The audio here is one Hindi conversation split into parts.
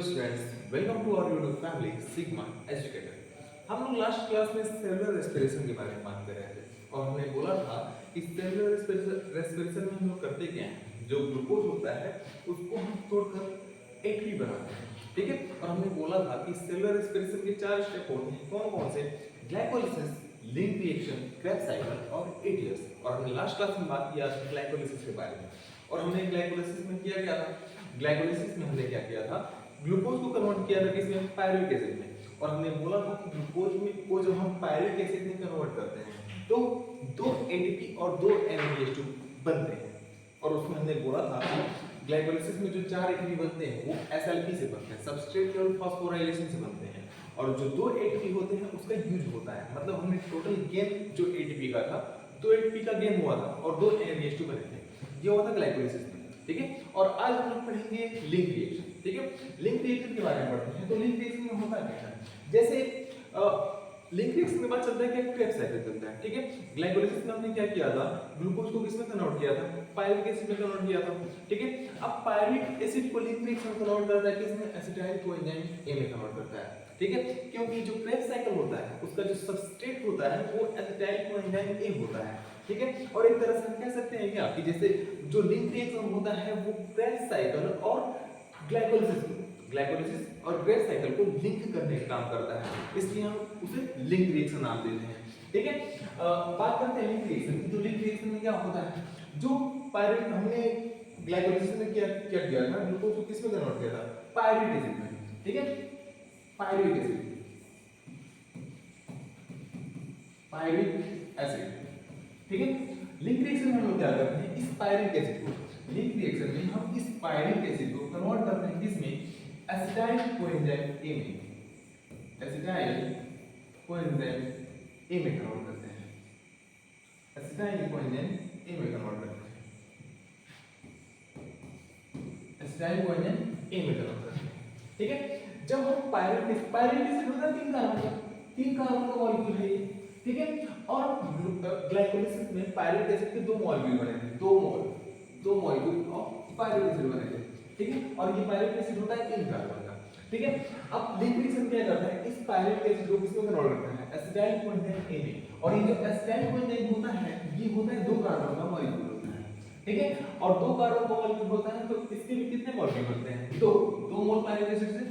Students, welcome to our YouTube family sigma educator. हम लोग लास्ट क्लास में सेलुलर रेस्पिरेशन के बारे में बात कर रहे थे और हमने बोला था कि सेलुलर रेस्पिरेशन में हम लोग करते क्या हैं, जो ग्लूकोज होता है उसको हम तोड़कर एटीपी बनाते हैं। ठीक है, और हमने बोला था कि सेलुलर रेस्पिरेशन के 4 स्टेप होते हैं। कौन कौन से? Glycolysis, link reaction, Krebs cycle और एटीएस। और हमने लास्ट क्लास में बात किया ग्लाइकोलाइसिस के बारे में और हमने ग्लाइकोलाइसिस में किया क्या था? ग्लाइकोलाइसिस में हमने क्या किया था? ग्लूकोज को कन्वर्ट किया था किसमें? पायरुविक एसिड में। और हमने बोला था कि ग्लूकोज में को जब हम पायरुविक एसिड में कन्वर्ट करते हैं तो 2 एटीपी और 2 NADH2 बनते हैं। और उसमें हमने बोला था कि ग्लाइकोलाइसिस में जो 4 एटीपी बनते हैं वो SLP से बनते हैं, सबस्ट्रेट लेवल फॉस्फोराइलेशन से बनते हैं। और जो 2 एटीपी होते हैं उसका यूज होता है, मतलब हमने टोटल गेन जो एटीपी का था 2 एटीपी का गेन हुआ था और 2 NADH2 बने थे। ये हुआ था ग्लाइकोलाइसिस में। ठीक है, और आज हम लोग पढ़ेंगे लिंक रिएक्शन। ठीक है, लिंक रिएक्शन के बारे में पढ़ते हैं। तो लिंक रिएक्शन में होता क्या है? जैसे लिंक रिएक्शन में बात चलता है कि क्रेब्स साइकिल चलता है। ठीक है, ग्लाइकोलाइसिस में हमने क्या किया था? ग्लूकोज को किसमें कन्वर्ट किया था? पायरुविक एसिड में कन्वर्ट किया था। ठीक है, अब पायरुविक एसिड को लिंक रिएक्शन में कन्वर्ट करता है किसमें? एसिटाइल कोएंजाइम A में कन्वर्ट करता है। ठीक है, क्योंकि जो क्रेब्स साइकिल होता है उसका जो सबस्ट्रेट होता है वो एसिटाइल कोएंजाइम A होता है। ठीक है, और एक तरह से हम कह सकते हैं कि जैसे जो लिंक रिएक्शन होता है वो क्रेब्स साइकिल और ग्लाइकोलाइसिस और क्रेब्स साइकिल को लिंक करने का काम करता है, इसलिए हम उसे लिंक रिएक्शन नाम देते हैं। ठीक है, बात करते हैं लिंक रिएक्शन की। तो लिंक रिएक्शन में क्या होता है? जो पायरुविक हमने ग्लाइकोलाइसिस में क्या क्या किया था? ग्लूकोज को किस में कन्वर्ट किया था? पायरुविक एसिड में। ठीक है, पायरुविक एसिड ठीक है, लिंक रिएक्शन में हम लोग क्या करते हैं? इस पायरुविक एसिड को लिंक रिएक्शन में हम इस पायरुविक एसिड को कन्वर्ट करते हैं किसमें? एसिटाइल कोएंजाइम A में। एसिटाइल कोएंजाइम A में कन्वर्ट करते हैं। एसिटाइल कोएंजाइम A में कन्वर्ट करते हैं। एसिटाइल कोएंजाइम A में कन्वर्ट करते हैं। ठीक है, जब हम पायरुविक एसिड होता है 3 कार्बन का मॉलिक्यूल है ये। ठीक है, और ग्लाइकोलाइसिस में पायरुविक एसिड के 2 मॉलिक्यूल बने थे, 2 मॉलिक्यूल ऑफ पायरुविक एसिड बने थे। ठीक है, और ये पायरुविक एसिड होता है 3 कार्बन का। ठीक है, अब लिंक रिएक्शन क्या करता है? इस पायरुविक एसिड को किसमें कन्वर्ट करता है? एसिटाइल कोएंजाइम A में। और ये जो एसिटाइल कोएंजाइम होता है ये होता है 2 कार्बन का मॉलिक्यूल होता है। ठीक है, और 2 कार्बन का मॉलिक्यूल होता है तो इसके भी कितने मॉलिक्यूल बनते हैं? 2 मोल पायरुविक एसिड से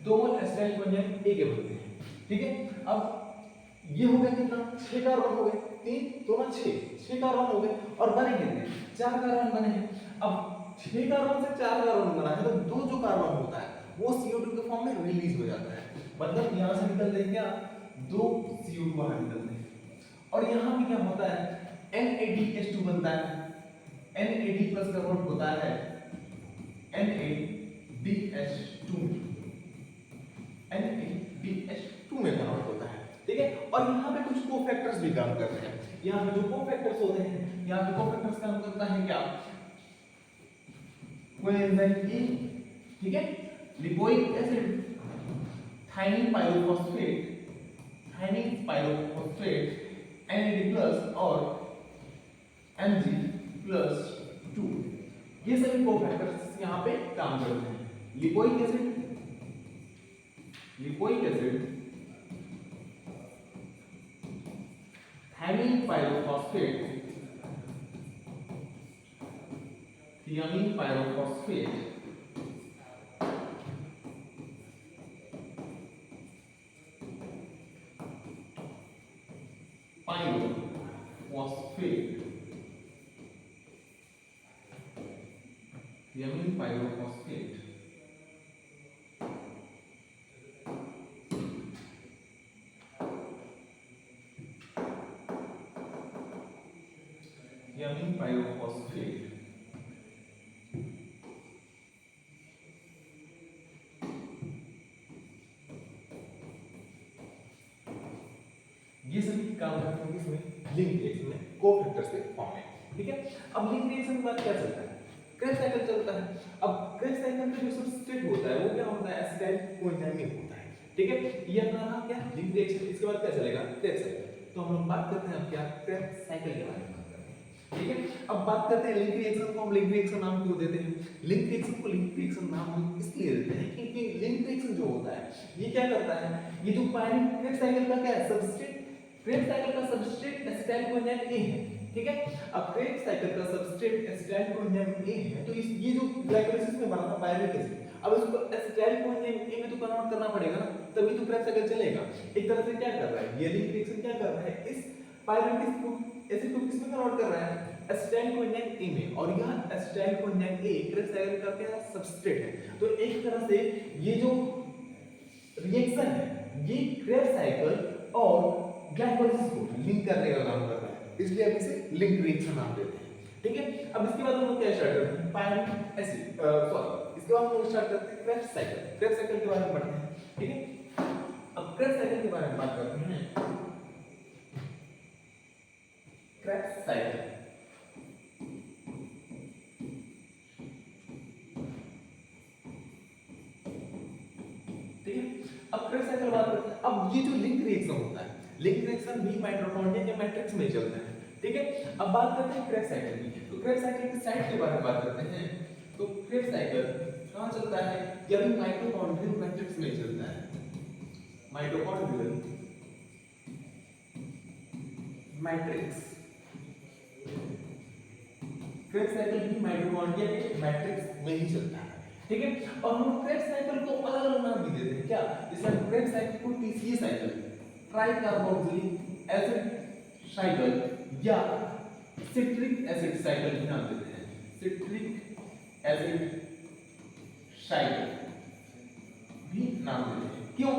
2 मोल एसिटाइल कोएंजाइम A के बनते हैं। ठीक है, अब ये हो गया कितना? 6 कार्बन हो गए, 3 2 ना 6 कार्बन हो गए और बने कितने? 4 कार्बन बने हैं। अब 6 कार्बन से 4 कार्बन बना है तो 2 जो कार्बन होता है वो CO2 के फॉर्म में रिलीज हो जाता है, मतलब यहां से निकलते हैं क्या? 2 CO2 बाहर निकलते हैं। और यहां पे क्या होता है? NADH2 बनता है। NAD प्लस कन्वर्ट होता है NADH2 में कन्वर्ट होता है। ठीक है, और यहाँ पे कुछ कोफैक्टर्स भी काम कर रहे हैं। यहाँ पे जो कोफैक्टर्स होते हैं, यहाँ पे कोफैक्टर्स काम करता है क्या? कोएंजाइम E, ठीक है, lipoic acid, thiamine pyrophosphate, NAD+ और Mg+2, ये सभी कोफैक्टर्स यहाँ पे काम करते हैं। Lipoic acid, thiamine pyrophosphate, thiamine pyrophosphate, ये सभी काम करते हैं किसमें? लिंक रिएक्शन में, कोफैक्टर्स के फॉर्म में। ठीक है, अब लिंक रिएक्शन के बाद क्या चलता है? क्रेब्स साइकिल चलता है। अब क्रेब्स साइकिल में जो सबस्ट्रेट होता है वो क्या होता है? एसिटाइल कोएंजाइम होता है। ठीक है, ये अपना रहा क्या? Link reaction. इसके बाद क्या चलेगा? Krebs cycle. तो हम लोग बात करते हैं अब क्या? क्रेब्स साइकिल के बारे में। ठीक है, अब बात करते हैं लिंक रिएक्शन को। हम लिंक रिएक्शन नाम क्यों देते हैं? लिंक रिएक्शन को लिंक रिएक्शन नाम हम इसलिए देते हैं क्योंकि लिंक ये क्या करता है, ये जो पायरिक क्रेब्स साइकिल का क्या है सबस्ट्रेट, क्रेब्स साइकिल का सबस्ट्रेट एसिटाइल कोएंजाइम ए है, ठीक है। अब क्रेब्स साइकिल का सबस्ट्रेट एसिटाइल कोएंजाइम ए है, तो इस ये जो ग्लाइकोलाइसिस में बना था पायरिक एसिड, अब इसको एसिटाइल कोएंजाइम ए में तो कन्वर्ट करना पड़ेगा ना, तभी तो क्रेब्स साइकिल चलेगा। एक तरह से क्या कर रहा है, ये लिंक रिएक्शन क्या कर रहा है, इस पायरिक एसिड को किसमें कन्वर्ट कर रहा है, एसिटाइल कोएंजाइम ए में, और यह acetyl coenzyme A Krebs cycle का क्या सबस्ट्रेट है। तो एक तरह से ये जो रिएक्शन है ये क्रेब्स साइकिल और ग्लाइकोलाइसिस को लिंक करने का काम कर रहा है, इसलिए हम इसे लिंक रिएक्शन नाम देते हैं, ठीक है। अब इसके बाद हम लोग क्या स्टार्ट करते हैं, पायरिक एसिड सॉरी इसके बाद हम लोग स्टार्ट करते हैं क्रेब्स साइकिल, क्रेब्स साइकिल के बारे में पढ़ते हैं, ठीक है। अब क्रेब्स साइकिल के बारे में बात करते हैं, क्रेब्स साइकिल ठीक है। अब क्रेब्स साइकिल बात करते हैं, अब ये जो लिंक रिएक्शन होता है, लिंक रिएक्शन भी माइटोकॉन्ड्रिया के मैट्रिक्स में चलते हैं, ठीक है। अब बात करते हैं क्रेब्स साइकिल की, तो क्रेब्स साइकिल की साइट के बारे में बात करते हैं, तो क्रेब्स साइकिल कहां चलता है, ये भी माइटोकॉन्ड्रियल मैट्रिक्स में चलता है, माइटोकॉन्ड्रियल मैट्रिक्स, क्रेब्स साइकिल भी माइटोकॉन्ड्रिया के मैट्रिक्स में ही चलता है, ठीक है। और हम क्रेब्स साइकिल को अलग अलग नाम भी देते हैं, क्या, जैसे हम क्रेब्स साइकिल को TCA cycle, try carboxylic acid cycle या सिट्रिक एसिड साइकिल भी नाम देते हैं, सिट्रिक एसिड साइकिल भी नाम देते हैं, क्यों,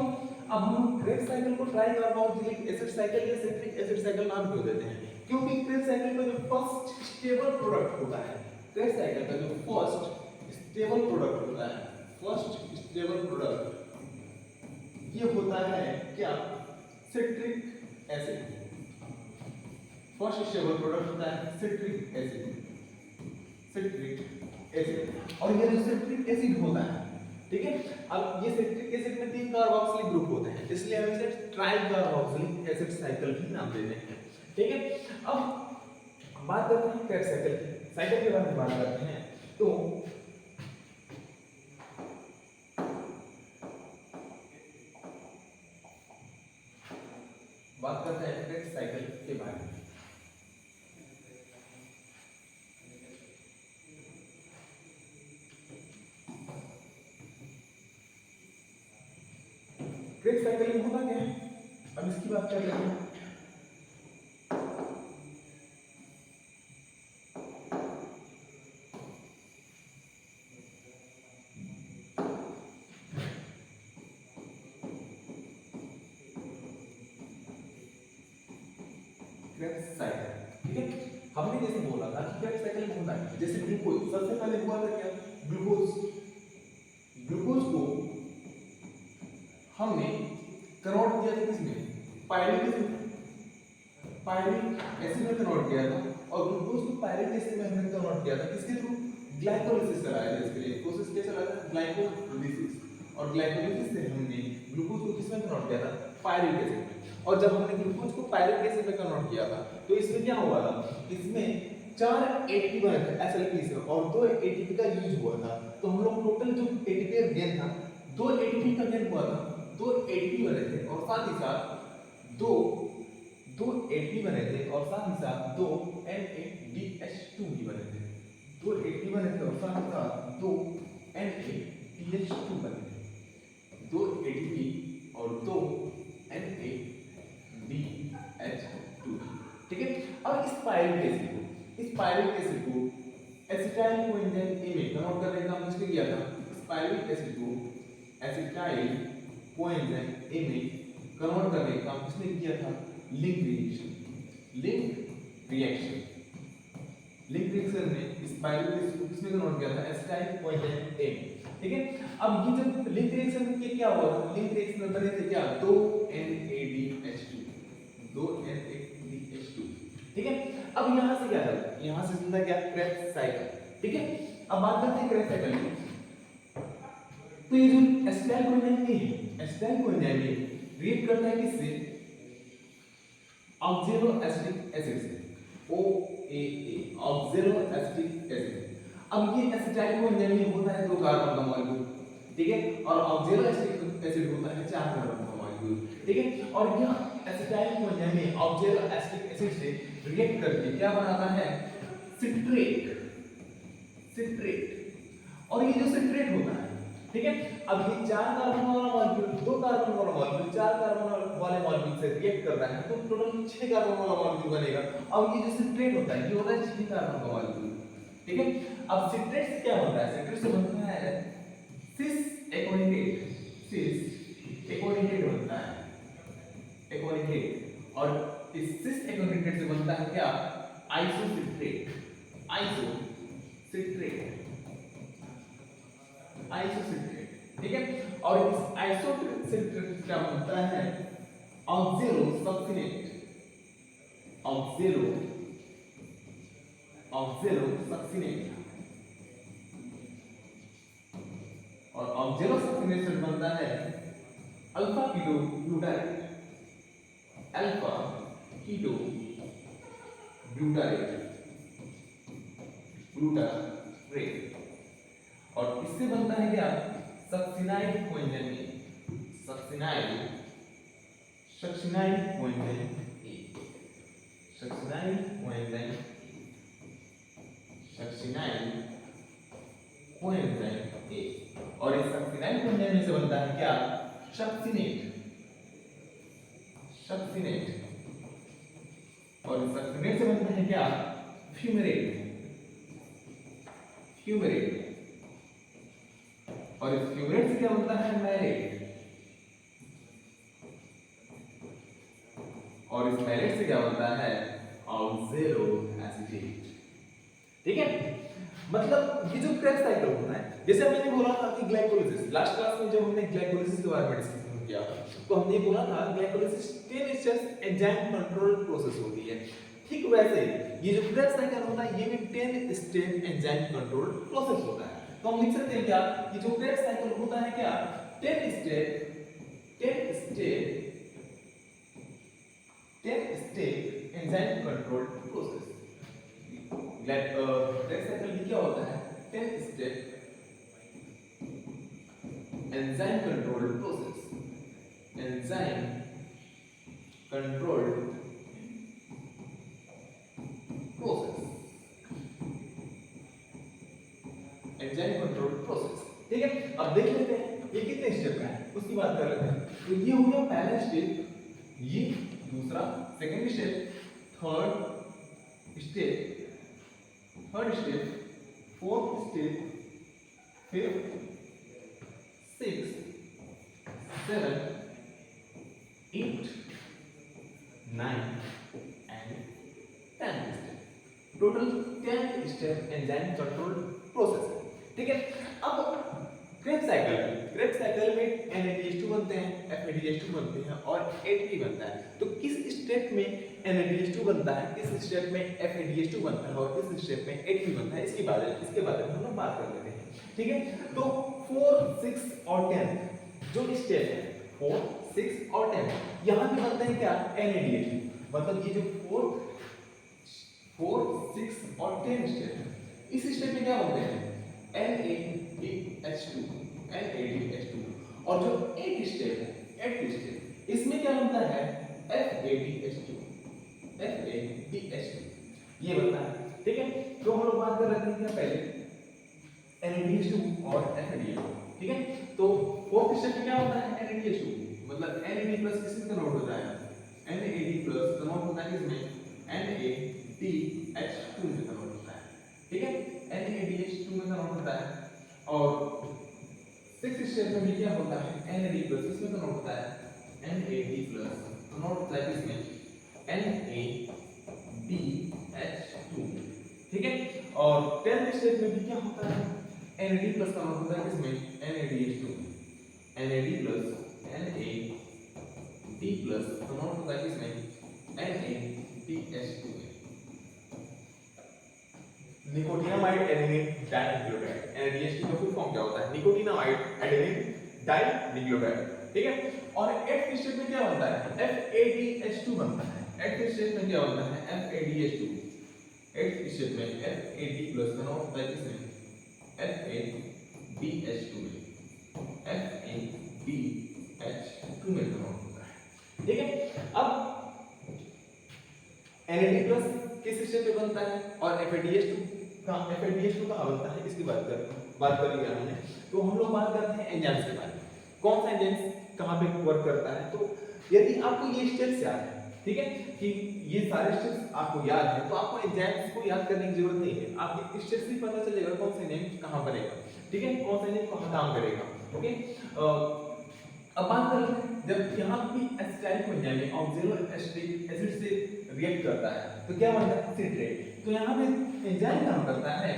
अब हम क्रेब्स साइकिल को ट्राई कार्बोक्सिलिक एसिड साइकिल या सिट्रिक एसिड साइकिल नाम क्यों देते हैं, क्योंकि क्रेब्स साइकिल का जो फर्स्ट स्टेबल प्रोडक्ट होता है, क्रेब्स साइकिल का जो फर्स्ट स्टेबल प्रोडक्ट होता है, फर्स्ट स्टेबल प्रोडक्ट ये होता है क्या, citric acid, first stable product होता है सिट्रिक एसिड, सिट्रिक एसिड, और ये जो सिट्रिक एसिड होता है, ठीक है। अब ये सिट्रिक एसिड में 3 कार्बोक्सिलिक ग्रुप होते हैं, इसलिए हम इसे ट्राई कार्बोक्सिलिक एसिड साइकिल भी नाम देते हैं, ठीक है। अब बात करते हैं क्रेब्स साइकिल की, साइकिल के बारे में बात करते हैं, तो बात करते हैं क्रेब्स साइकिल के बारे में, क्रेब्स साइकिल में होता क्या है, अब इसकी बात कर लेते हैं। क्रेब्स साइकिल, ठीक है, हमने जैसे बोला था कि क्रेब्स साइकिल में होता है, जैसे ग्लूकोज, सबसे पहले हुआ था क्या, ग्लूकोज, ग्लूकोज को हमने कन्वर्ट किया था किसमें, पायरिक एसिड, पायरिक एसिड में कन्वर्ट किया था, और ग्लूकोज को पायरिक एसिड में हमने कन्वर्ट किया था किसके थ्रू, ग्लाइकोलाइसिस कराया था, इसके लिए प्रोसेस क्या चला था, ग्लाइकोलाइसिस, और ग्लाइकोलाइसिस से हमने ग्लूकोज को किसमें कन्वर्ट किया था, पायरिक एसिड में, और जब हमने ग्लूकोज को पायरिक एसिड में कन्वर्ट किया था तो इसमें क्या हुआ था, इसमें 4 एटीपी बने थे एसएलपी से, और 2 एटीपी का यूज हुआ था, तो हम लोग टोटल जो एटीपी गेन था 2 एटीपी का गेन हुआ था, 2 एटीपी बने थे, और साथ ही साथ 2 एटीपी बने थे, और साथ ही साथ 2 NADH2 भी बने थे, 2 एटीपी बने थे, और साथ ही साथ 2 NADH2 बने थे, 2 एटीपी और 2 NADH2, ठीक है। अब इस पायरिक एसिड को एसिटाइल कोएंजाइम ए में कन्वर्ट करने का काम किसने किया था, इस पायरिक एसिड को एसिटाइल कोएंजाइम ए में कन्वर्ट करने का काम किसने किया था, लिंक रिएक्शन, लिंक रिएक्शन में इस पायरिक एसिड को किसने कन्वर्ट किया था, एसिटाइल कोएंजाइम ए में, ठीक है। अब ये जब लिंक रिएक्शन में क्या हुआ था, लिंक रिएक्शन में बने थे क्या, 2 NADH2, 2 NADH2, ठीक है। अब यहां से क्या है, यहां से चलता क्या, क्रेब्स साइकिल, ठीक है। अब बात करते हैं क्रेब्स साइकिल की, तो ये जो एसिटाइल कोएंजाइम ए है, एसिटाइल कोएंजाइम ए रिएक्ट करता है किससे, ऑक्सैलो एसिटिक एसिड से, OAA, ऑक्सैलो एसिटिक एसिड। अब ये एसिटाइल कोएंजाइम में होता है 2 कार्बन का मॉलिक्यूल, ठीक है, और ऑक्जेलो एसिड होता है 4 कार्बन का मॉलिक्यूल, ठीक है, और यह एसिटाइल कोलिन में ऑक्जेलो एसिड से रिएक्ट करके क्या बनाता है, सिट्रेट, सिट्रेट। और ये जो सिट्रेट होता है, ठीक है, अब ये 4 कार्बन वाला मॉलिक्यूल 2 कार्बन वाला मॉलिक्यूल 4 कार्बन वाले मॉलिक्यूल से रिएक्ट कर रहा है तो टोटल 6 कार्बन वाला मॉलिक्यूल बनेगा। अब ये जो सिट्रेट होता है ये होता है 6 कार्बन का मॉलिक्यूल, ठीक है। अब सिट्रेट से क्या बनता है, सिट्रेट से बनता है सिस एकोनिकेट, सिस एकोनिकेट बनता है, एकोनिकेट। और इस सिस एकोनिकेट से बनता है क्या, आइसोसिट्रेट, आइसोसिट्रेट, आइसोसिट्रेट, ठीक है। और इस आइसोसिट्रेट क्या बनता है, ऑक्जेलो सक्सिनेट, ऑक्जेलो, ऑक्जेलो सक्सिनेट। और ऑक्जेलो सक्सिनेट से बनता है alpha keto glutarate, alpha keto glutarate, glutarate. और इससे बनता है क्या, succinyl coenzyme, succinyl, succinyl coenzyme A, succinyl coenzyme, succinyl coenzyme A. और इस सक्सिनाइल कोएंजाइम से बनता है क्या, सक्सिनेट, सक्सिनेट। और इस सक्सिनेट से बनता है क्या, फ्यूमेरेट, फ्यूमेरेट। और इस फ्यूमेरेट से क्या बनता है, मैलेट। और इस मैलेट से क्या बनता है, ऑक्जेलो एसीटेट, ठीक है। मतलब ये जो क्रेब्स साइकिल होता है, जैसे मैंने बोला था कि ग्लाइकोलाइसिस, लास्ट क्लास में जब हमने ग्लाइकोलाइसिस के बारे में डिस्कस किया तो हमने बोला था glycolysis 10 steps enzyme control process होती है। ठीक वैसे ये जो क्रेब्स साइकिल होता है ये भी 10 स्टेप एंजाइम कंट्रोल प्रोसेस होता है। तो हम लिख सकते हैं क्या, ये जो क्रेब्स साइकिल होता है क्या, 10 step enzyme control process. Krebs cycle क्या होता है, 10 step enzyme control process, enzyme control process, enzyme control process, ठीक है। अब देख लेते हैं ये कितने स्टेप का है, उसकी बात कर लेते हैं। तो ये हो गया पहला स्टेप, ये दूसरा, second step, third step, fourth step, fifth, sixth, seventh, eight, nine and 10 step. Total 10 step enzyme control process है, ठीक है। अब क्रेब्स साइकिल में NADH2 बनते हैं, FADH2 बनते हैं और ATP बनता है। तो किस स्टेप में NADH2 बनता है, किस स्टेप में FADH2 बनता है और किस स्टेप में ATP बनता है, इसके बारे में हम लोग बात कर लेते हैं, ठीक है। तो 4, 6 और 10 जो स्टेप है, 4, 6 और 10 यहाँ पे बनते हैं क्या, NADH2। मतलब ये जो 4, 6 और 10 स्टेप है, इस स्टेप में क्या बनते हैं, NADH2, NADH2। और जो 8 स्टेप है, 8 स्टेप, इसमें क्या बनता है, FADH2, FADH2 ये बनता है, ठीक है। तो हम लोग बात कर रहे थे क्या पहले NADH2 और FADH2, ठीक है। तो फोर्थ स्टेप में क्या होता है, NADH2 मतलब NAD प्लस किसमें कन्वर्ट होता है, NAD प्लस कन्वर्ट होता है किसमें, NADH2 में कन्वर्ट होता है, ठीक है, NADH2 में कन्वर्ट होता है। और सिक्स्थ स्टेप में भी क्या होता है, NAD प्लस इसमें कन्वर्ट होता है, NAD प्लस कन्वर्ट होता है किसमें, NADH2, ठीक है। और 10th स्टेप में भी क्या होता है, NAD प्लस कन्वर्ट होता है किसमें, NADH2, NAD प्लस कन्वर्ट होता है किसमें, NADH2 में। निकोटिनामाइड एडेनिन डाइन्यूक्लियोटाइड, NADH2 का फुल फॉर्म क्या होता है, निकोटिनामाइड एडेनिन डाइन्यूक्लियोटाइड, ठीक है। और 8th स्टेप में क्या बनता है, FADH2 बनता है। 8th स्टेप में क्या बनता है, FADH2, 8th स्टेप में FAD प्लस कन्वर्ट होता है किसमें, FADH2 में, FeBH2 में कन्वर्ट होता है। ठीक है, अब NAD+ किस स्टेज पे बनता है और FADH2 कहाँ बनता है, इसकी बात कर लिया हमने। तो हम लोग बात करते हैं एंजाइम्स के बारे में। कौन सा एंजाइम्स कहाँ पे वर्क करता है। तो यदि आपको ये स्टेप्स याद है, ठीक है, कि ये सारे स्टेप्स आपको याद है, तो आपको एंजाइम्स को याद करने की जरूरत नहीं है। आपको स्टेप्स ही पता चलेगा कौन सा एंजाइम कहाँ बनेगा, ठीक है, कौन सा एंजाइम कहाँ काम करेगा। ओके, अब बात कर लेते हैं, जब यहाँ भी acetyl enzyme oxalo acetic acid से रिएक्ट करता है तो क्या बनता है, सिट्रेट। तो यहाँ पे एंजाइम काम करता है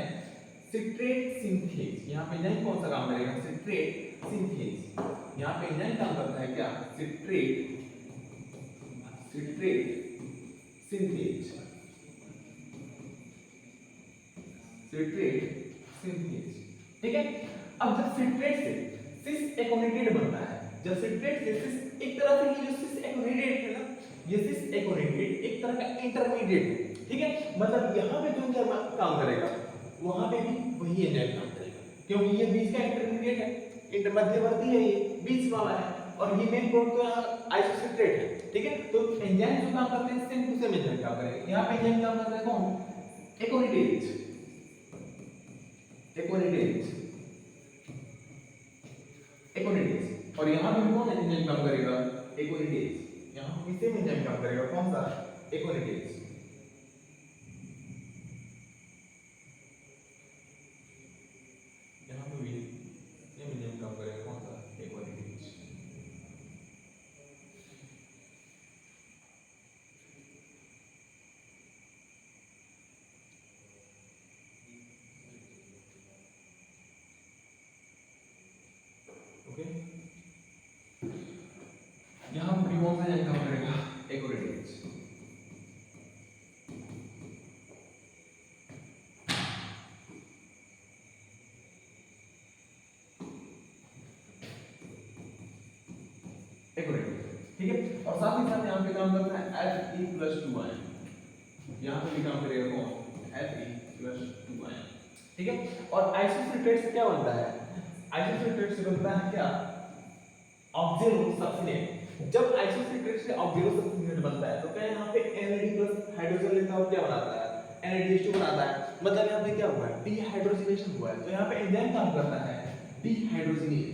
सिट्रेट सिंथेज। यहाँ पे एंजाइम कौन सा काम करेगा, सिट्रेट सिंथेज। यहाँ पे एंजाइम काम करता है क्या, सिट्रेट सिंथेज, ठीक है। अब जब सिट्रेट से सिस एकोनिडेट बनता है, जब सिट्रेट से सिस, एक तरह से ये जो सिस एकोनिडेट है ना, ये सिस एकोनिडेट एक तरह का इंटरमीडिएट है, ठीक है। मतलब यहाँ पे जो एंजाइम काम करेगा वहां पे भी वही एंजाइम काम करेगा, क्योंकि ये बीच का इंटरमीडिएट है, मध्यवर्ती है, ये बीच वाला है, और ये मेन प्रोडक्ट तो यहाँ आइसोसिट्रेट है, ठीक है। तो एंजाइम जो काम करते हैं सेम टू सेम एंजाइम काम करेंगे। यहाँ पे एंजाइम काम करता है कौन, एकोनिडेज, और यहाँ पे कौन एंजाइम काम करेगा, एकोनिडेज। यहाँ पे सेम एंजाइम काम करेगा, कौन सा, एकोनिडेज। यहाँ पे भी सेम एंजाइम काम करेगा, कौन सा, एकोनिडेज। ओके, यहाँ पे कौन सा एंजाइम काम करेगा, एकोनिडेज। ठीक है, और साथ ही साथ यहाँ पे काम करता है Fe+2 आयन। यहाँ पे भी काम करेगा कौन, Fe+2 आयन, ठीक है। और आइसोसिट्रेट से क्या बनता है, आइसोसिट्रेट से बनता है क्या, ऑक्सैलो सब्सटिनेट। जब आइसोसिट्रेट से ऑक्सैलो सब्सटिनेट बनता है तो क्या यहाँ पे NAD+ हाइड्रोजन लेता है और क्या बनाता है, NADH2 बनाता है। मतलब यहाँ पे क्या हुआ है, डीहाइड्रोजिनेशन हुआ है। तो यहाँ पे एंजाइम काम करता है डीहाइड्रोजिनेज,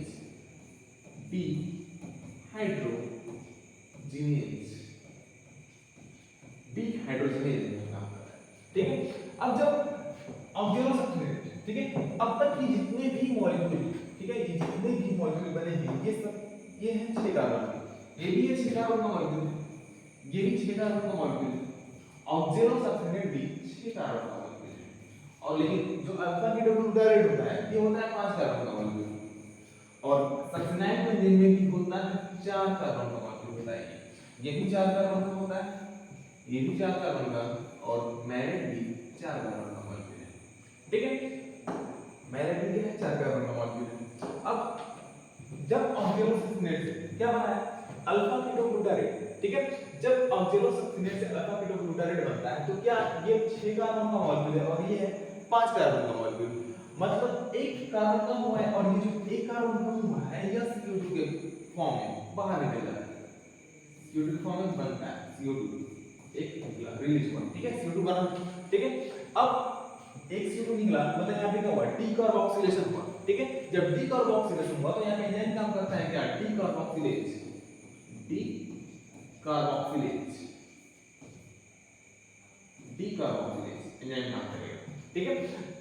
डीहाइड्रोजिनेज काम कर रहा है, ठीक है। अब जब ऑक्सैलो सब्सटिनेट, ठीक है, अब तक की जितने भी मॉलिक्यूल, ठीक है, ये जितने भी मॉलिक्यूल बने हैं ये सब, ये है 6 कार्बन के, ये भी है 6 कार्बन का मॉलिक्यूल, ये भी 6 कार्बन का मॉलिक्यूल, ऑक्सैलो सब्सटिनेट भी 6 कार्बन का मॉलिक्यूल है। और लेकिन जो अल्फा कीटोग्लूटारेट होता है ये होता है 5 कार्बन का मॉलिक्यूल, और सक्सिनाइल बेंजीन में भी होता है 4 कार्बन का मॉलिक्यूल होता है। ये भी 4 कार्बन का होता है, ये भी 4 कार्बन का, और मैरेट भी 4 कार्बन का मॉलिक्यूल है, ठीक है। मैरेट भी क्या है, 4 कार्बन का मॉलिक्यूल है। अब जब ऑक्सैलो सब्सटिनेट से क्या बना है, अल्फा कीटोग्लूटारेट, ठीक है। जब ऑक्सैलो सब्सटिनेट से अल्फा कीटोग्लूटारेट बनता है तो क्या ये 6 कार्बन का मॉलिक्यूल है और ये है 5 कार्बन का मॉलिक्यूल। मतलब एक कार्बन कम हुआ है, और ये जो एक कार्बन कम हुआ है यह CO2 के फॉर्म में बाहर निकल रहा है, CO2 के फॉर्म में बनता है, CO2 एक निकला, रिलीज हुआ, ठीक है, CO2 बना, ठीक है। अब एक CO2 निकला, मतलब यहाँ पे क्या हुआ, डीकार्बोक्सिलेशन हुआ, ठीक है। जब डीकार्बोक्सिलेशन हुआ तो यहाँ पे एंजाइम काम करता है क्या, डीकार्बोक्सिलेज, एंजाइम काम करेगा, ठीक है।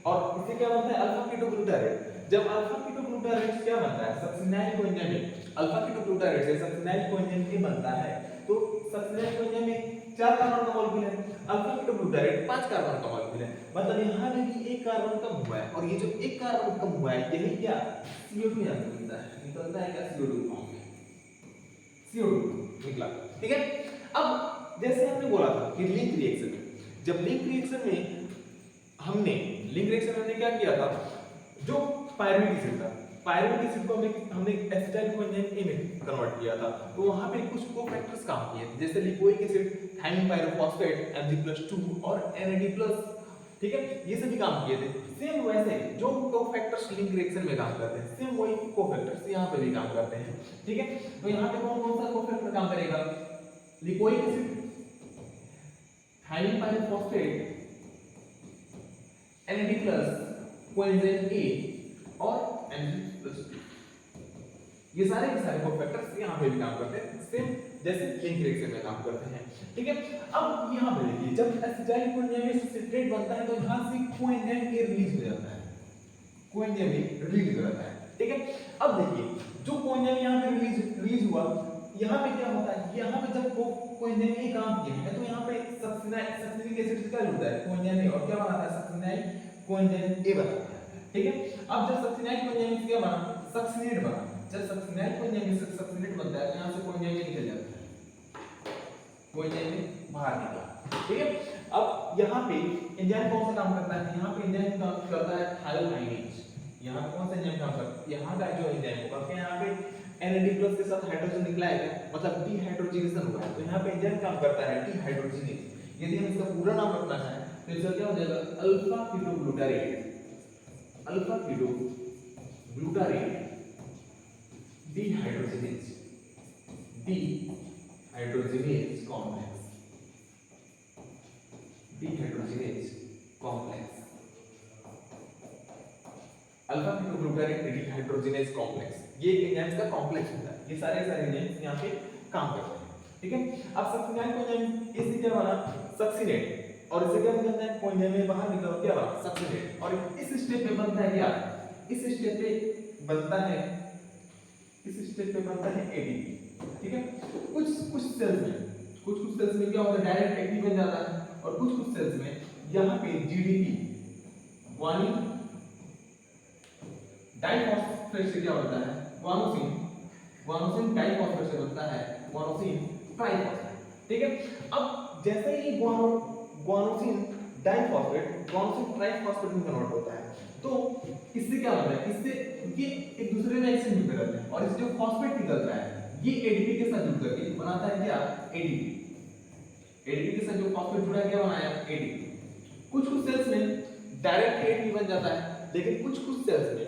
और इससे क्या बनता है, अल्फा कीटोग्लूटारेट। जब अल्फा कीटोग्लूटारेट क्या बनता है, सक्सिनाइल कोएंजाइम में, अल्फा कीटोग्लूटारेट से सक्सिनाइल कोएंजाइम के बनता है। तो सक्सिनाइल कोएंजाइम में 4 कार्बन का मॉलिक्यूल है, अल्फा कीटोग्लूटारेट 5 कार्बन का मॉलिक्यूल है। मतलब यहाँ पे भी एक कार्बन कम हुआ है, और ये जो एक कार्बन कम हुआ है यही क्या, CO2 यहाँ से निकलता है क्या, CO2 फॉर्म में, CO2 निकला, ठीक है। अब जैसे हमने बोला था कि लिंक रिएक्शन में, जब लिंक रिएक्शन में हमने क्या किया था, जो पायरुविक एसिड था, पायरुविक एसिड को हमने एसिटाइल कोएंजाइम ए में कन्वर्ट किया था। तो वहां पे कुछ कोफैक्टर्स काम किए, जैसे lipoic acid, thiamine pyrophosphate, Mg+2 और NAD+ ठीक है, ये सभी काम किए थे। सेम वैसे जो कोफैक्टर्स लिंक रिएक्शन में काम करते हैं, सेम वही कोफैक्टर्स यहाँ पे भी काम करते हैं। ठीक है, तो यहाँ पे कौन कौन सा कोफैक्टर काम करेगा? Lipoic acid, thiamine pyrophosphate, NAD+, coenzyme A और NAD+। ये सारे के सारे कोफैक्टर्स यहाँ पे भी काम करते हैं, सेम जैसे लिंक रिएक्शन में काम करते हैं। ठीक है, अब यहाँ पे देखिए, जब एसिटाइल कोएंजाइम सिट्रेट बनता है तो यहाँ से कोएंजाइम A रिलीज हो जाता है, कोएंजाइम A रिलीज हो जाता है। ठीक है, अब देखिए जो कोएंजाइम यहाँ पे रिलीज हुआ, यहाँ पे क्या होता है, यहाँ पे जब कोएंजाइम A काम किया है तो यहाँ पे सक्सिनिक एसिड क्या होता है, कोएंजाइम A, और क्या बनाता है, सक्सिनाइल कोएंजाइम A बनाता है। ठीक है, अब जब सक्सिनाइल कोएंजाइम क्या बना, सक्सिनेट बना। जब सक्सिनाइल कोएंजाइम से सक्सिनेट बनता है तो यहाँ से कोएंजाइम निकल जाता है, कोएंजाइम बाहर निकला। ठीक है, अब यहाँ पे एंजाइम कौन सा काम करता है, यहाँ पे एंजाइम काम करता है थायोकाइनेज। यहाँ पे कौन सा एंजाइम काम करता है, यहाँ का जो एंजाइम होगा कि यहाँ पे NAD+ के साथ हाइड्रोजन निकला है, मतलब डीहाइड्रोजिनेशन हुआ है, तो यहाँ पे एंजाइम काम करता है डीहाइड्रोजिनेज। यदि हम इसका पूरा नाम रखना चाहें तो इसका क्या हो जाएगा, alpha ketoglutarate, alpha ketoglutarate dehydrogenase, dehydrogenase complex, dehydrogenase complex, alpha ketoglutarate dehydrogenase complex, ये एंजाइम्स का कॉम्प्लेक्स होता है। ये सारे एंजाइम्स यहाँ पे काम करते हैं। ठीक है, अब सक्सिनाइल कोएंजाइम इससे क्या बना, सक्सिनेट, और इससे क्या निकलता है, कोएंजाइम में बाहर निकला क्या बना, सक्सिनेट, और इस स्टेप पे बनता है क्या, इस स्टेप पे बनता है, इस स्टेप पे बनता है ADP। ठीक है, कुछ सेल्स में क्या होता है, डायरेक्ट ADP बन जाता है, और कुछ सेल्स में यहाँ पे GDP, ग्वानिन डाइफॉस्फेट से क्या होता है, ग्वानोसिन डाइफॉस्फेट से बनता है ग्वानोसिन ट्राइफॉस्फेट। ठीक है, अब जैसे ही ग्वानोसिन ट्राइफॉस्फेट में कन्वर्ट होता है तो इससे क्या होता है, इससे ये एक दूसरे में एक्सचेंज होते रहते हैं, और इससे जो फॉस्फेट निकलता है ये ADP के साथ जुड़ करके बनाता है क्या, ADP के साथ जो फॉस्फेट जुड़ा है क्या बनाया, ADP। कुछ सेल्स में डायरेक्ट ADP बन जाता है, लेकिन कुछ सेल्स में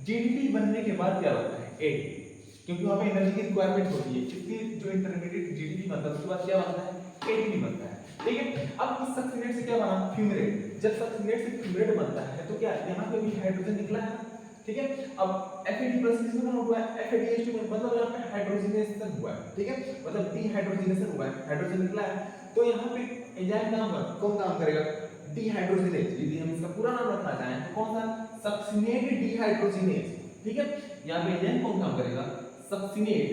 GDP बनने के बाद क्या होता है, ADP, क्योंकि वहां पे एनर्जी की रिक्वायरमेंट होती है, इसलिए जो इंटरमीडिएट GDP बनता है उसके बाद क्या बनता है, ADP बनता है। ठीक है, अब इस सक्सिनेट से क्या बना, फ्यूमरेट। जब सक्सिनेट से फ्यूमरेट बनता है तो क्या, यहाँ पे भी हाइड्रोजन निकला है। ठीक है, अब FAD+ किसमें कन्वर्ट हुआ है, FADH2 में, मतलब यहाँ पे हाइड्रोजनेशन हुआ है। ठीक है, मतलब डीहाइड्रोजनेशन हुआ है, हाइड्रोजन निकला है, तो यहाँ पे एंजाइम नाम पर कौन काम करेगा, डीहाइड्रोजनेज। यदि हम इसका पूरा नाम रखना चाहें तो कौन सा, सक्सिनेट डीहाइड्रोजनेज। ठीक है, यहाँ पे एंजाइम कौन काम करेगा, succinate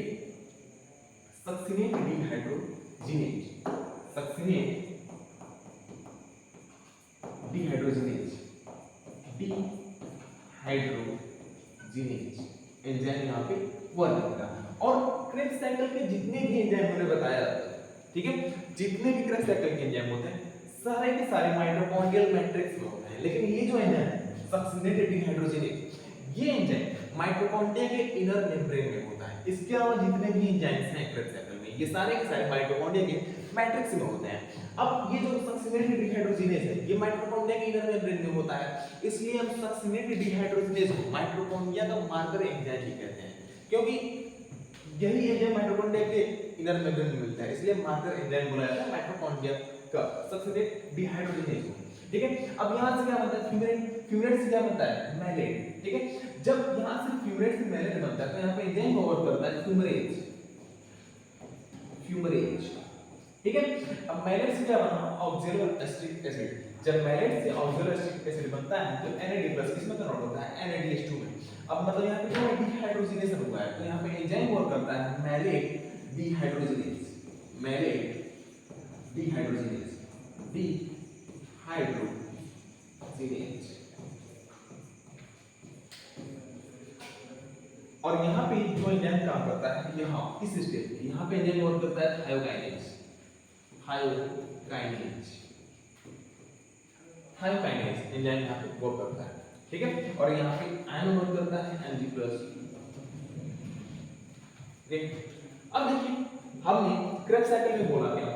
dehydrogenase, succinate dehydrogenase, dehydrogenase enzyme यहाँ पे वर्क करेगा। और क्रेब्स साइकिल के जितने भी एंजाइम मैंने बताया, ठीक है, जितने भी क्रेब्स साइकिल के एंजाइम होते हैं सारे के सारे माइटोकॉन्ड्रियल मैट्रिक्स में होते हैं, लेकिन ये जो एंजाइम है सक्सिनेट डीहाइड्रोजनेज, ये एंजाइम माइटोकॉन्ड्रिया के इनर मेम्ब्रेन में होता है। इसके अलावा जितने भी एंजाइम्स हैं क्रेब्स साइकिल में, ये सारे के सारे माइटोकॉन्ड्रिया के मैट्रिक्स में होते हैं। अब ये जो सक्सिनेट डीहाइड्रोजनेज है ये माइटोकॉन्ड्रिया के इनर मेम्ब्रेन में होता है, इसलिए हम सक्सिनेट डीहाइड्रोजनेज को माइटोकॉन्ड्रिया का मार्कर एंजाइम भी कहते हैं, क्योंकि यही एंजाइम माइटोकॉन्ड्रिया के इनर मेम्ब्रेन में मिलता है, इसलिए मार्कर एंजाइम बोला जाता है माइटोकॉन्ड्रिया का सक्सिनेट डीहाइड्रोजनेज को। ठीक है, अब यहाँ से क्या बनता है, फ्यूमरेट से क्या बनता है, मैलेट। ठीक है, जब यहाँ से फ्यूमरेट से मैलेट बनता है तो यहाँ पे एंजाइम वर्क करता है फ्यूमरेज। ठीक है, अब मैलेट से क्या बना, ऑक्सैलो एसिटिक एसिड। जब मैलेट से ऑक्सैलो एसिटिक एसिड बनता है तो NAD+ किसमें कन्वर्ट होता है, NADH2 में। अब मतलब यहाँ पे क्या है, डीहाइड्रोजनेशन हुआ है, तो यहाँ पे एंजाइम वर्क करता है मैलेट डीहाइड्रोजनेज, मैलेट डीहाइड्रोजनेज, और यहाँ पे जो एंजाइम काम करता है, यहाँ इस स्टेप पे यहाँ पे एंजाइम वर्क करता है थायोकाइनेज, थायोकाइनेज एंजाइम यहाँ पे वर्क करता है। ठीक है, और यहाँ पे आयन वर्क करता है Mg+। अब देखिए हमने क्रेब्स साइकिल में बोला क्या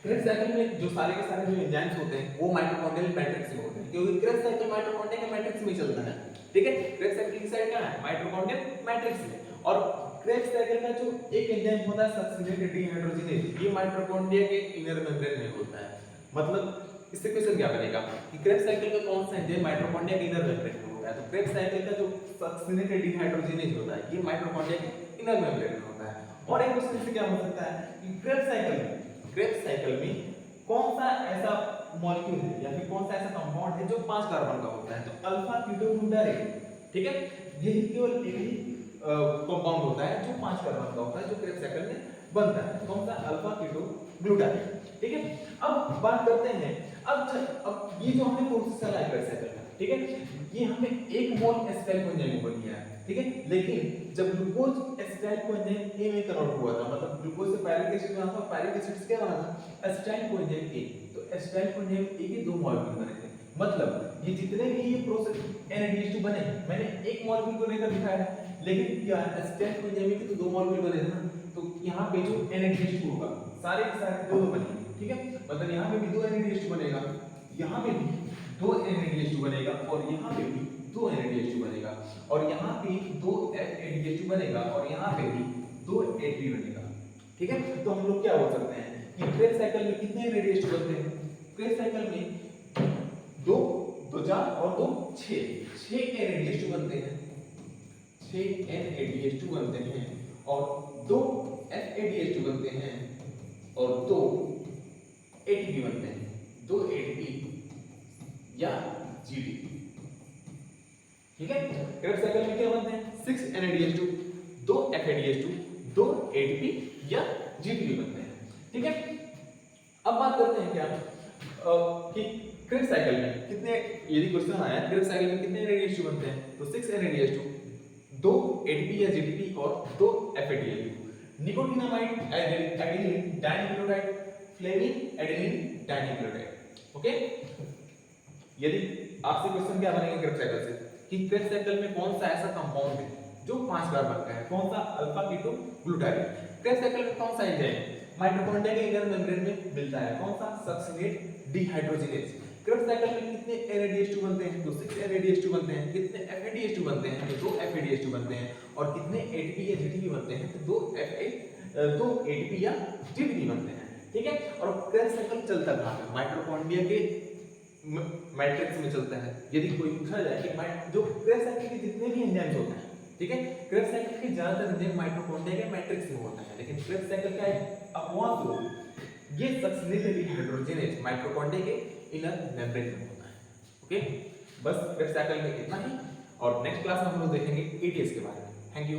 क्रेब्स साइकिल में जो सारे के सारे जो एंजाइम्स होते हैं वो माइटोकॉन्ड्रियल मैट्रिक्स में होते हैं, क्योंकि क्रेब्स साइकिल माइटोकॉन्ड्रिया के मैट्रिक्स में चलता है। ठीक है, क्रेब्स साइकिल की साइड कहां है? माइटोकॉन्ड्रियल मैट्रिक्स में। और क्रेब्स साइकिल का जो एक एंजाइम होता है सक्सिनेट डिहाइड्रोजिनेज, ये माइटोकॉन्ड्रिया के इनर मेम्ब्रेन में होता है। मतलब इससे क्वेश्चन क्या बनेगा कि क्रेब्स साइकिल का कौन सा एंजाइम माइटोकॉन्ड्रिया के इनर मेम्ब्रेन में होता है? तो क्रेब्स साइकिल का जो सक्सिनेट डिहाइड्रोजिनेज होता है ये माइटोकॉन्ड्रिया के इनर मेम्ब्रेन में होता है। और एक क्वेश्चन इससे क्या हो सकता है कि क्रेब्स साइकिल में कौन सा ऐसा मॉलिक्यूल है या फिर कौन सा ऐसा कंपाउंड है जो 5 कार्बन का होता है? तो अल्फा कीटोग्लूटारेट। ठीक है, यही केवल एक ही कंपाउंड होता है जो 5 कार्बन का होता है जो क्रेब्स साइकिल में बनता है। कौन सा? Alpha ketoglutarate. ठीक है, अब बात करते हैं अब ये जो हमने प्रोसेस चला है क्रेब्स साइकिल में, ठीक है, ये हमें 1 मोल एसिटाइल कोएंजाइम बन गया है। ठीक है, लेकिन जब ग्लूकोज एसिटाइल कोएंजाइम ए में कन्वर्ट हुआ था, मतलब ग्लूकोज से पायरिक एसिड बना था, पायरिक एसिड से क्या बना था? Acetyl coenzyme A. तो एसिटाइल कोएंजाइम ए के 2 मॉलिक्यूल बने थे। मतलब ये जितने भी ये प्रोसेस NADH2 बने, मैंने एक मॉलिक्यूल को लेकर दिखाया है, लेकिन क्या एसिटाइल कोएंजाइम के तो 2 मॉलिक्यूल बने थे ना, तो यहाँ पे जो NADH2 होगा सारे के सारे 2 बनेंगे। ठीक है, मतलब यहाँ पे भी 2 NADH2 बनेगा, यहाँ पे भी 2 NADH2 बनेगा, और यहाँ पे भी 2 NADH2 बनेगा, और यहाँ पे 2 FADH2 बनेगा, और यहाँ पे भी 2 ADP बनेगा। ठीक है, तो हम लोग क्या बोल सकते हैं कि क्रेब्स साइकिल में कितने NADH2 बनते हैं? क्रेब्स साइकिल में 2 2 4 और 2 6 NADH2 बनते हैं, 6 NADH2 बनते हैं, और 2 FADH2 बनते हैं, और 2 ATP बनते हैं, 2 ATP या GDP। ठीक है, क्रेब्स साइकिल में क्या बनते हैं? 6 NADH2, 2 FADH2, 2 ATP या GDP बनते हैं। ठीक है, अब बात करते हैं क्या कि क्रेब्स साइकिल में कितने, यदि क्वेश्चन आया क्रेब्स साइकिल में कितने NADH2 बनते हैं, तो 6 NADH2, 2 ATP या GDP और 2 FADH2। Nicotinamide adenine dinucleotide, flavin adenine dinucleotide. Okay, यदि आपसे क्वेश्चन क्या बनेगा क्रेब्स साइकिल से कि क्रेब्स साइकिल में कौन सा ऐसा कंपाउंड है जो 5 कार्बन का है? कौन सा? Alpha ketoglutarate. क्रेब्स साइकिल में कौन सा एंजाइम माइटोकॉन्ड्रिया के इनर मेम्ब्रेन में मिलता है? कौन सा? Succinate dehydrogenase. क्रेब्स साइकिल में कितने NADH2 बनते हैं? तो 6 NADH2 बनते हैं। कितने FADH2 बनते हैं? तो 2 FADH2 बनते हैं। और कितने ATP या GTP बनते हैं? तो 2 ATP या GTP बनते हैं। ठीक है, और क्रेब्स साइकिल चलता कहाँ है? माइटोकॉन्ड्रिया के मैट्रिक्स में चलता है। यदि कोई पूछा जाए कि जो क्रेब्स साइकिल के जितने भी एंजाइम्स होते हैं, ठीक है, क्रेब्स साइकिल के ज्यादातर एंजाइम माइटोकॉन्ड्रिया के मैट्रिक्स में होता है, लेकिन क्रेब्स साइकिल का एक अपवाद हो, ये सक्सिनेट डिहाइड्रोजिनेज माइटोकॉन्ड्रिया के इनर मेम्ब्रेन में होता है। ओके, बस क्रेब्स साइकिल में इतना ही, और नेक्स्ट क्लास में हम लोग देखेंगे ATS के बारे में। Thank you.